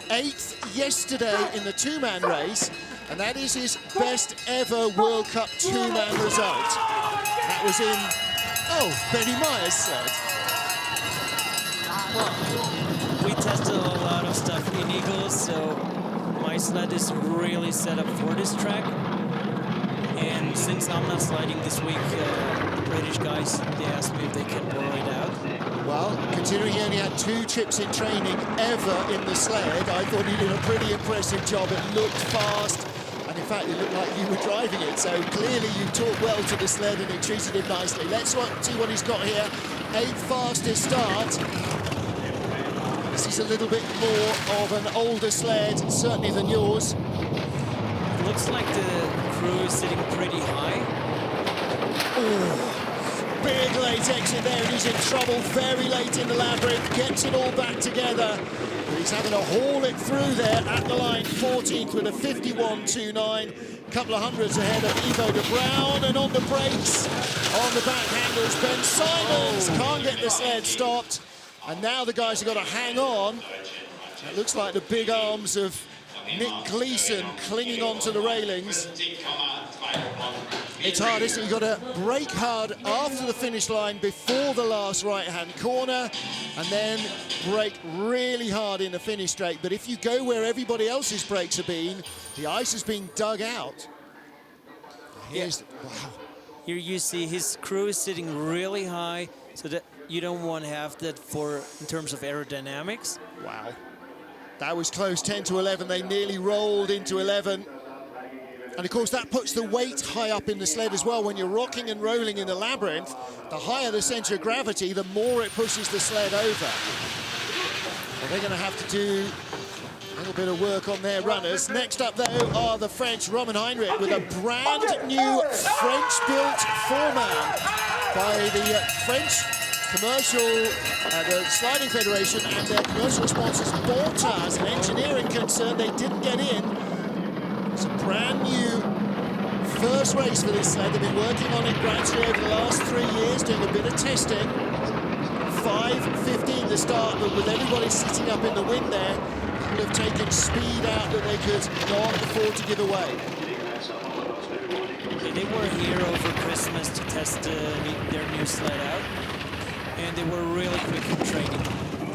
Speaker 1: 8th yesterday in the two-man race, and that is his best ever World Cup two-man result. That was in, Benny Myers' sled.
Speaker 2: Well, we tested a lot of stuff in Eagles, so my sled is really set up for this track. And since I'm not sliding this week, the British guys, they asked me if they can borrow it out.
Speaker 1: Well, considering he only had 2 trips in training ever in the sled, I thought he did a pretty impressive job. It looked fast, and in fact, it looked like you were driving it. So clearly you talked well to the sled and it treated him nicely. Let's see what he's got here. 8th fastest start. This is a little bit more of an older sled, certainly than yours.
Speaker 2: It looks like the crew is sitting pretty high.
Speaker 1: Oh, big late exit there, and he's in trouble very late in the labyrinth. Gets it all back together. But he's having to haul it through there at the line, 14th with a 51.29. Couple of hundreds ahead of Ivo de Bruin, and on the brakes, on the back handles, Ben Simons can't get the sled stopped. And now the guys have got to hang on. It looks like the big arms of Nick Gleeson clinging onto the railings. It's hard, isn't it? You've got to brake hard after the finish line before the last right-hand corner, and then brake really hard in the finish straight. But if you go where everybody else's brakes have been, the ice has been dug out. Wow.
Speaker 2: Here you see his crew is sitting really high, so that you don't want to have that in terms of aerodynamics.
Speaker 1: Wow. That was close, 10 to 11. They nearly rolled into 11. And of course, that puts the weight high up in the sled as well. When you're rocking and rolling in the labyrinth, the higher the center of gravity, the more it pushes the sled over. Well, they're going to have to do a little bit of work on their runners. Next up, though, are the French, Roman Heinrich, with a brand new French-built four-man by the French commercial, the Sliding Federation and their commercial sponsors, Baltas, an engineering concern. They didn't get in. It's a brand new first race for this sled. They've been working on it gradually over the last 3 years, doing a bit of testing. 5:15 the start, but with everybody sitting up in the wind there, people have taken speed out that they could not afford to give away.
Speaker 2: They were here over Christmas to test their new sled out, and they were really quick in training.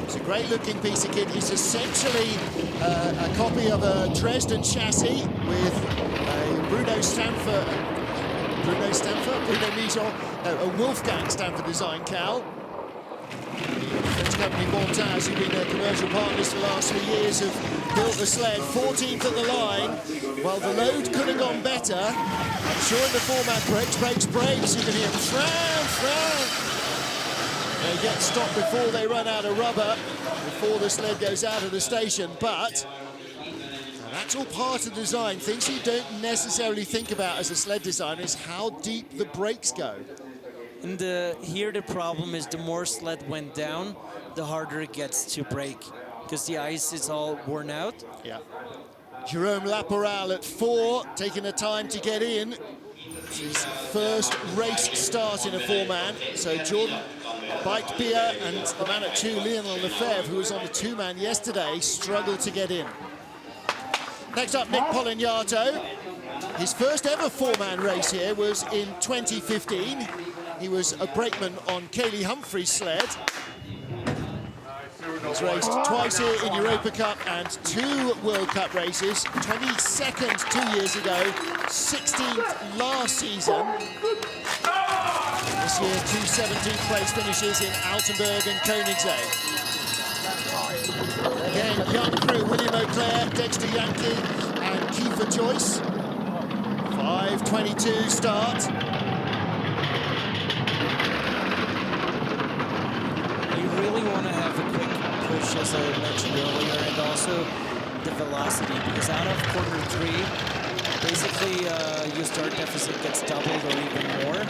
Speaker 1: It's a great-looking piece of kit. It's essentially a copy of a Dresden chassis with a Bruno Mijon, a Wolfgang Stanford design cowl. The French company Baltas, who've been their commercial partners for the last 3 years, have built the sled 14th at the line. Well, the load could have gone better. I'm sure in the format, brakes. You can hear Fran. They get stopped before they run out of rubber, before the sled goes out of the station, but that's all part of the design. Things you don't necessarily think about as a sled designer is how deep the brakes go.
Speaker 2: And here the problem is the more sled went down, the harder it gets to brake, because the ice is all worn out.
Speaker 1: Yeah. Jerome Laperal at 4, taking the time to get in. His first race start in a 4-man. So Jordan Bite-Beer and the man at 2, Lionel Lefebvre, who was on the 2-man yesterday, struggled to get in. Next up, Nick Polignato. His first ever 4-man race here was in 2015. He was a brakeman on Kaylee Humphrey's sled. He's raced twice here in Europa Cup and 2 World Cup races. 22nd 2 years ago, 16th last season. This year, 2 17th place finishes in Altenburg and Königssee. Again, young crew, William O'Clair, Dexter Yankee and Kiefer Joyce. 5:22 start.
Speaker 2: You really want to have a quick push, as I mentioned earlier, and also the velocity, because out of corner 3, basically your start deficit gets doubled or even more.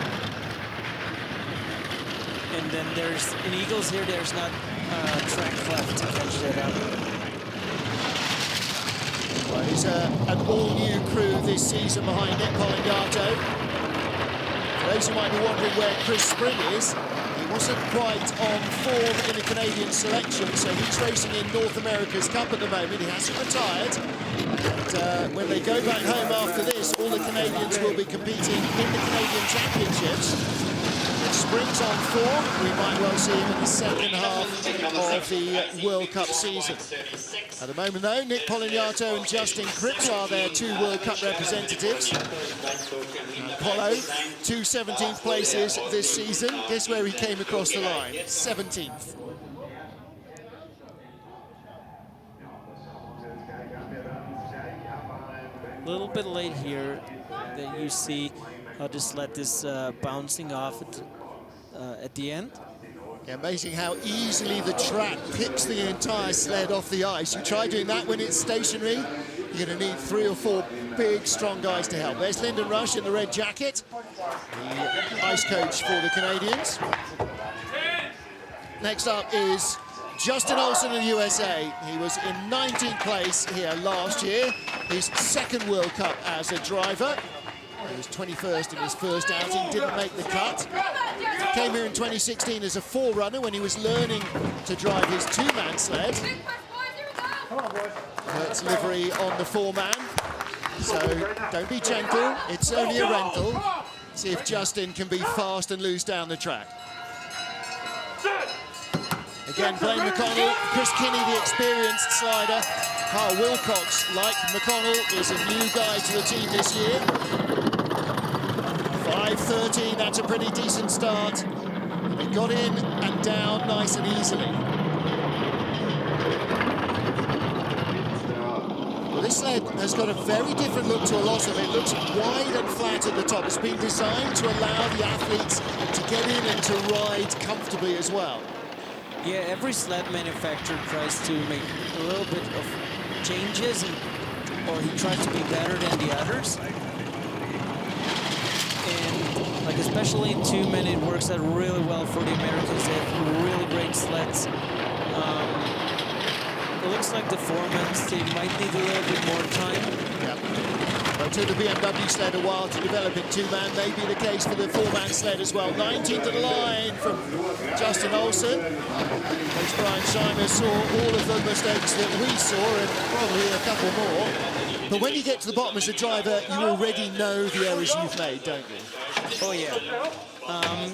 Speaker 2: And then there's, in Eagles here, there's not track left to catch that up.
Speaker 1: Well, he's an all-new crew this season behind Nick Polignato. For those who might be wondering where Chris Spring is, he wasn't quite on form in the Canadian selection, so he's racing in North America's Cup at the moment. He hasn't retired. And when they go back home after this, all the Canadians will be competing in the Canadian Championships. If Spring's on form, we might well see him in the second half of the World Cup season. At the moment, though, Nick Polignato and Justin Cripps are their 2 World Cup representatives. And Polo, 2 17th places this season. Guess where he came across the line? 17th.
Speaker 2: A little bit late here that you see how the sled is bouncing off at the end.
Speaker 1: Yeah, amazing how easily the track picks the entire sled off the ice. You try doing that when it's stationary, you're going to need 3 or 4 big, strong guys to help. There's Lyndon Rush in the red jacket, the ice coach for the Canadians. Next up is Justin Olsen in the USA. He was in 19th place here last year, his 2nd World Cup as a driver. He was 21st in his first outing, didn't make the cut. Came here in 2016 as a 4-runner when he was learning to drive his 2-man sled. Hertz livery on the 4-man. So don't be gentle, it's only a rental. See if Justin can be fast and loose down the track. Again, Blaine McConnell, Chris Kinney, the experienced slider. Carl Wilcox, like McConnell, is a new guy to the team this year. 5:13, that's a pretty decent start. They got in and down nice and easily. Well, this sled has got a very different look to a lot of it. It looks wide and flat at the top. It's been designed to allow the athletes to get in and to ride comfortably as well.
Speaker 2: Yeah, every sled manufacturer tries to make a little bit of changes, or he tries to be better than the others. And like especially in 2-man, it works out really well for the Americans. They have really great sleds. It looks like the 4-mans, they might need a little bit more time.
Speaker 1: Yeah. Well, it took the BMW sled a while to develop in 2-man. May be the case for the 4-man sled as well. 19th to the line from Justin Olsen. As Brian Scheimer saw all of the mistakes that we saw, and probably a couple more. But when you get to the bottom as a driver, you already know the errors you've made, don't you?
Speaker 2: Oh, yeah.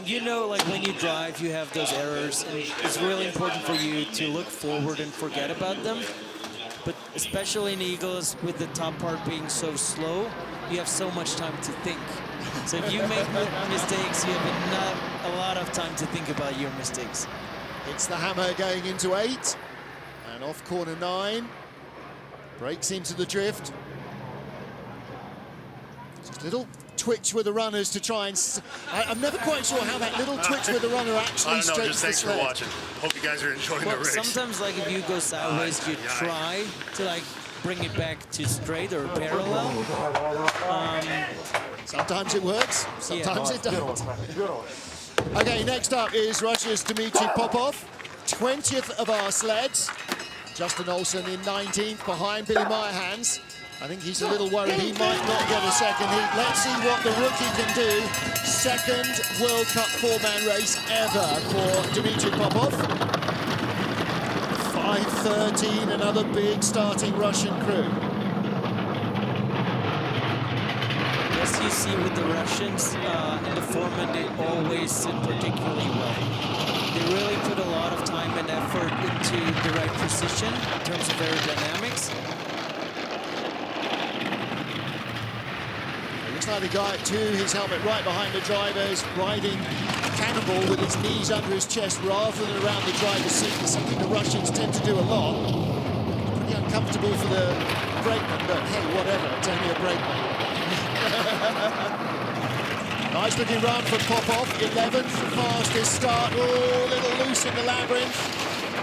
Speaker 2: You know, like when you drive, you have those errors, and it's really important for you to look forward and forget about them. But especially in Eagles, with the top part being so slow, you have so much time to think. So if you make mistakes, you have not a lot of time to think about your mistakes.
Speaker 1: It's the hammer going into 8, and off corner 9. Breaks into the drift. Just a little twitch with the runners to try and... I'm never quite sure how that little twitch with the runner actually straightens the sled.
Speaker 3: Thanks for watching. Hope you guys are enjoying the race.
Speaker 2: Sometimes, like, if you go sideways, you try to, like, bring it back to straight or parallel.
Speaker 1: Sometimes it works, sometimes it doesn't. Okay, next up is Russia's Dmitry Popov, 20th of our sleds. Justin Olsen in 19th, behind Billy Meyerhans. I think he's a little worried he might not get a second heat. Let's see what the rookie can do. Second World Cup four-man race ever for Dmitry Popov. 5:13, another big starting Russian crew.
Speaker 2: As you see with the Russians, in the foreman, they always sit particularly well. They really put a lot of time and effort into the right position in terms of aerodynamics.
Speaker 1: Looks like the guy at 2, his helmet right behind the driver, is riding cannonball with his knees under his chest rather than around the driver's seat. It's something the Russians tend to do a lot. Pretty uncomfortable for the brakeman, but hey, whatever, it's only a brakeman. Nice looking run from Popov, 11th fastest start. Oh, a little loose in the labyrinth.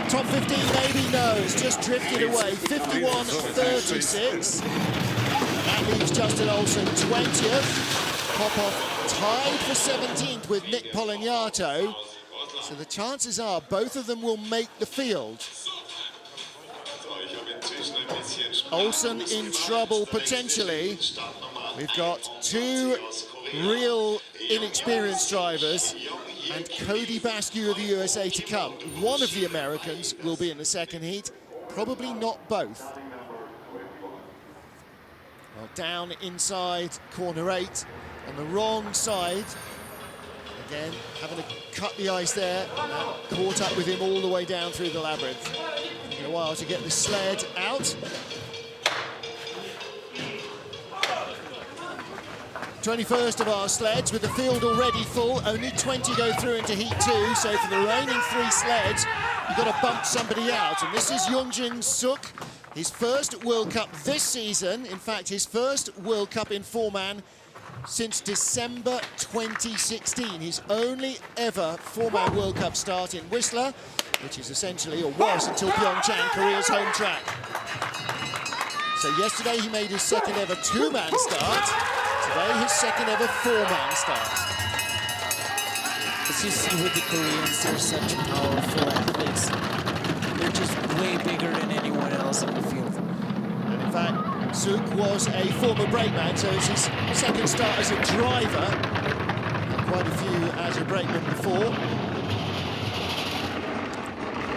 Speaker 1: Top 15 maybe, no, it's just drifted away. 51.36. That leaves Justin Olsen 20th. Popov tied for 17th with Nick Polignato. So the chances are both of them will make the field. Olsen in trouble potentially. We've got 2 real inexperienced drivers and Cody Basque of the USA to come. One of the Americans will be in the second heat, probably not both. Well, down inside corner 8 on the wrong side. Again, having to cut the ice there. Caught up with him all the way down through the labyrinth. Taking a while to get the sled out. 21st of our sleds with the field already full. Only 20 go through into heat 2. So for the remaining 3 sleds, you've got to bump somebody out. And this is Yoongjin Suk. His first World Cup this season. In fact, his first World Cup in four-man since December 2016. His only ever four-man World Cup start in Whistler, which is essentially, or was until Pyeongchang, Korea's home track. So yesterday he made his second ever two-man start. Today his second ever four-man start.
Speaker 2: As you see with the Koreans, they're such powerful athletes. They're just way bigger than anyone else on the field.
Speaker 1: And in fact, Suk was a former brakeman, so it's his second start as a driver. Quite a few as a brakeman before.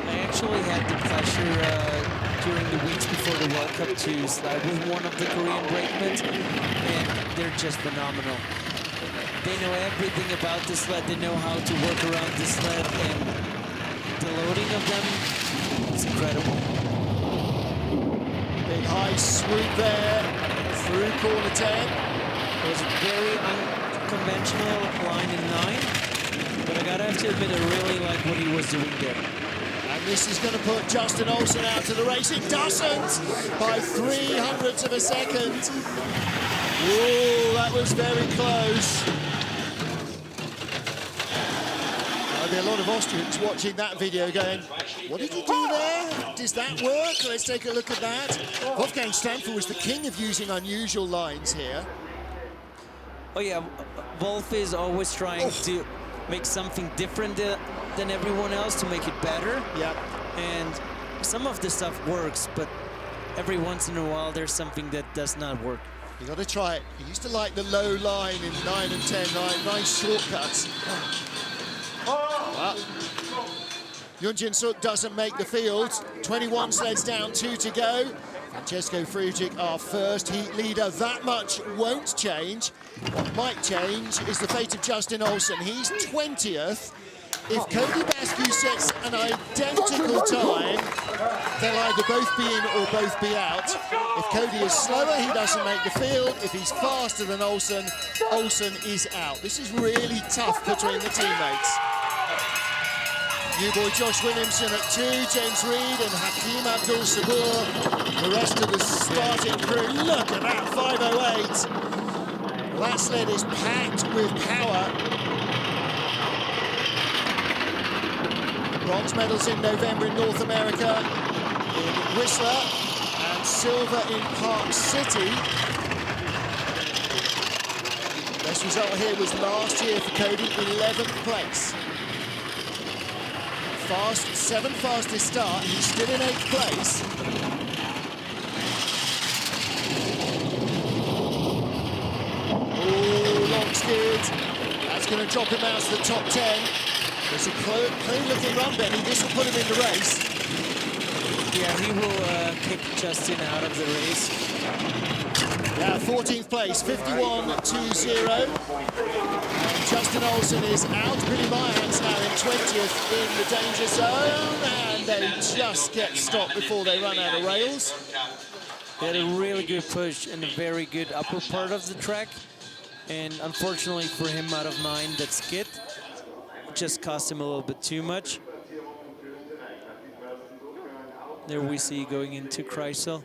Speaker 2: I actually had the pleasure during the weeks before the World Cup to slide with one of the Korean brakemen, and they're just phenomenal. They know everything about the sled, they know how to work around the sled, and the loading of them is incredible.
Speaker 1: Big high swoop there through corner 10.
Speaker 2: It was a very unconventional line in 9, but I gotta have to admit, I really like what he was doing there.
Speaker 1: And this is going to put Justin Olsen out to the race. It doesn't by 0.03 of a second. Ooh, that was very close. There'll be a lot of Austrians watching that video going, what did he do there? Does that work? Let's take a look at that. Wolfgang Stanford was the king of using unusual lines here.
Speaker 2: Oh yeah, Wolf is always trying to make something different than everyone else to make it better.
Speaker 1: Yeah.
Speaker 2: And some of the stuff works, but every once in a while there's something that does not work.
Speaker 1: You got to try it. He used to like the low line in 9 and 10, nice shortcuts. Well, Yoongjin Suk doesn't make the field. 21 sleds down, 2 to go. Francesco Frugic, our first heat leader. That much won't change. What might change is the fate of Justin Olsen. He's 20th. If Cody Basque sets an identical time, they'll either both be in or both be out. If Cody is slower, he doesn't make the field. If he's faster than Olsen, Olsen is out. This is really tough between the teammates. New boy Josh Williamson at 2, James Reed and Hakim Abdul Sabur. The rest of the starting crew, look at that, 5:08. that sled is packed with power. Bronze medals in November in North America, in Whistler, and silver in Park City. Best result here was last year for Cody, 11th place. Fast, 7th fastest start, he's still in 8th place. Oh, long skid. That's going to drop him out to the top 10. It's a clean-looking run, Benny. This will put him in the race.
Speaker 2: Yeah, he will kick Justin out of the race.
Speaker 1: Yeah, 14th place, 51.20. And Justin Olsen is out. Billy Meyerhand's now in 20th in the danger zone. And they just get stopped before they run out of rails.
Speaker 2: They had a really good push in the very good upper part of the track. And unfortunately for him, out of 9, that skid just cost him a little bit too much. There we see going into Kreisel.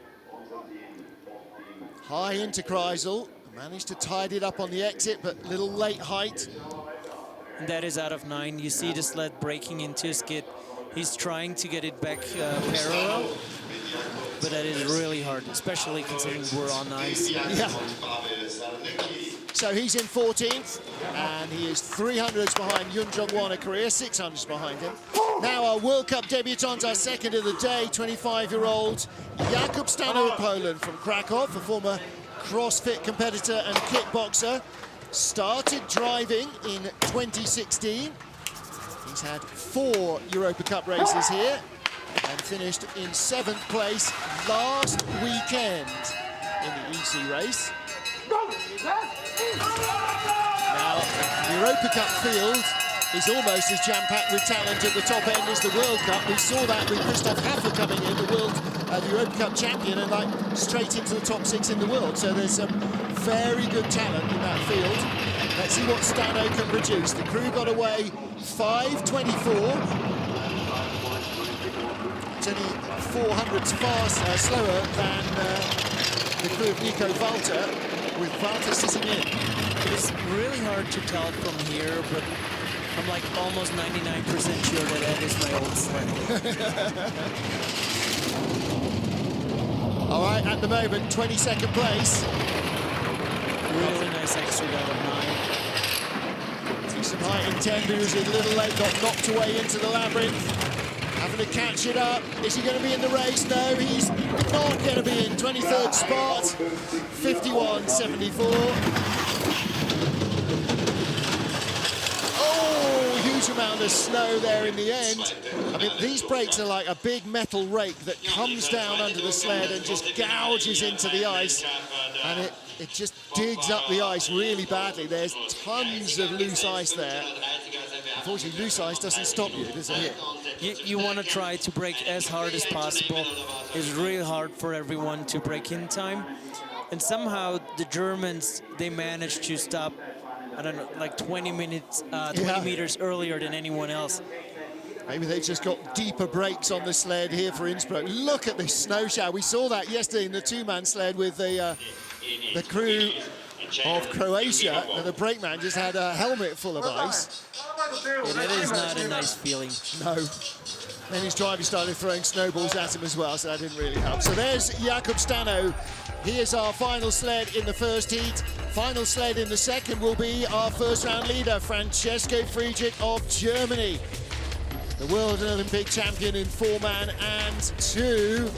Speaker 1: High into Kreisel. Managed to tidy it up on the exit, but little late height.
Speaker 2: And that is out of 9. You see the sled breaking into a skid. He's trying to get it back parallel, but that is really hard, especially considering we're on ice.
Speaker 1: Yeah. So he's in 14th, and he is 300s behind Yun Jong-won, a career 600s behind him. Now our World Cup debutant, our second of the day, 25-year-old Jakub Stano of Poland from Krakow, a former CrossFit competitor and kickboxer. Started driving in 2016. He's had 4 Europa Cup races here and finished in 7th place last weekend in the EC race. Now, the Europa Cup field is almost as jam-packed with talent at the top end as the World Cup. We saw that with Christoph Haffer coming in, the Europa Cup champion, and like straight into the top 6 in the world. So there's some very good talent in that field. Let's see what Stano can produce. The crew got away 5:24. It's only 400s slower than the crew of Nico Walter, with Walter sitting in.
Speaker 2: It's really hard to tell from here, but I'm like almost 99% sure that that is my old sled.
Speaker 1: All right, at the moment, 22nd place.
Speaker 2: Really nice extra out of 9.
Speaker 1: Decent height in 10, but he was a little late, got knocked away into the labyrinth. Having to catch it up. Is he going to be in the race? No, he's not going to be in. 23rd spot, 51.74. Oh, huge amount of snow there in the end. I mean, these brakes are like a big metal rake that comes down under the sled and just gouges into the ice. And it just digs up the ice really badly. There's tons of loose ice there. Unfortunately, loose ice doesn't stop you, does it?
Speaker 2: You want to try to brake as hard as possible. It's really hard for everyone to brake in time. And somehow the Germans, they managed to stop, I don't know, like 20 meters earlier than anyone else.
Speaker 1: Maybe they've just got deeper brakes on the sled here for Innsbruck. Look at this snow shower. We saw that yesterday in the 2-man sled with the crew of Croatia, and the brakeman just had a helmet full of ice.
Speaker 2: Yeah, that is not a nice feeling.
Speaker 1: No. Then his driver started throwing snowballs at him as well, so that didn't really help. So there's Jakub Stano. He is our final sled in the first heat. Final sled in the second will be our first round leader, Francesco Friedrich of Germany. The world and Olympic champion in 4-man and 2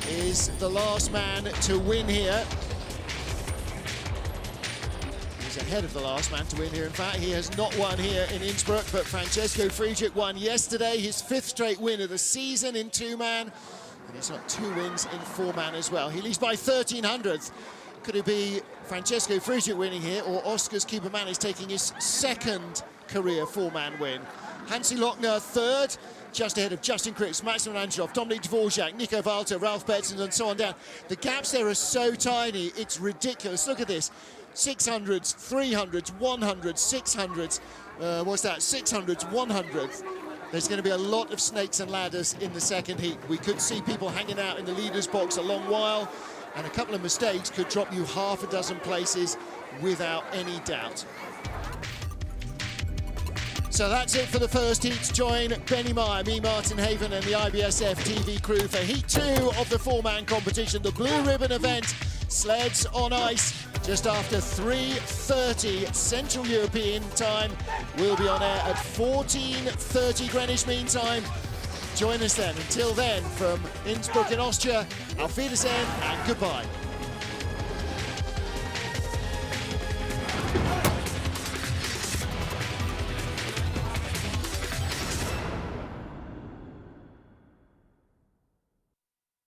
Speaker 1: is the last man to win here. Ahead of the last man to win here. In fact, he has not won here in Innsbruck, but Francesco Friedrich won yesterday, his 5th straight win of the season in 2-man, and he's got 2 wins in 4-man as well. He leads by 1/1300th. Could it be Francesco Friedrich winning here, or Oscar's keeper man is taking his 2nd career 4-man win? Hansi Lochner 3rd, just ahead of Justin Cripps, Maxim Angelov, Dominik Dvorak, Nico Walter, Ralph Betson, and so on down. The gaps there are so tiny, it's ridiculous. Look at this. 600s, 300s, 100s, 600s, what's that? 600s, 100s. There's going to be a lot of snakes and ladders in the second heat. We could see people hanging out in the leaders box a long while, and a couple of mistakes could drop you half a dozen places without any doubt. So that's it for the first heat. Join Benny Meyer, me, Martin Haven, and the IBSF TV crew for Heat 2 of the four-man competition, the Blue Ribbon event, sleds on ice, just after 3:30 Central European time. We'll be on air at 14:30 Greenwich Mean Time. Join us then. Until then, from Innsbruck in Austria, auf Wiedersehen and goodbye.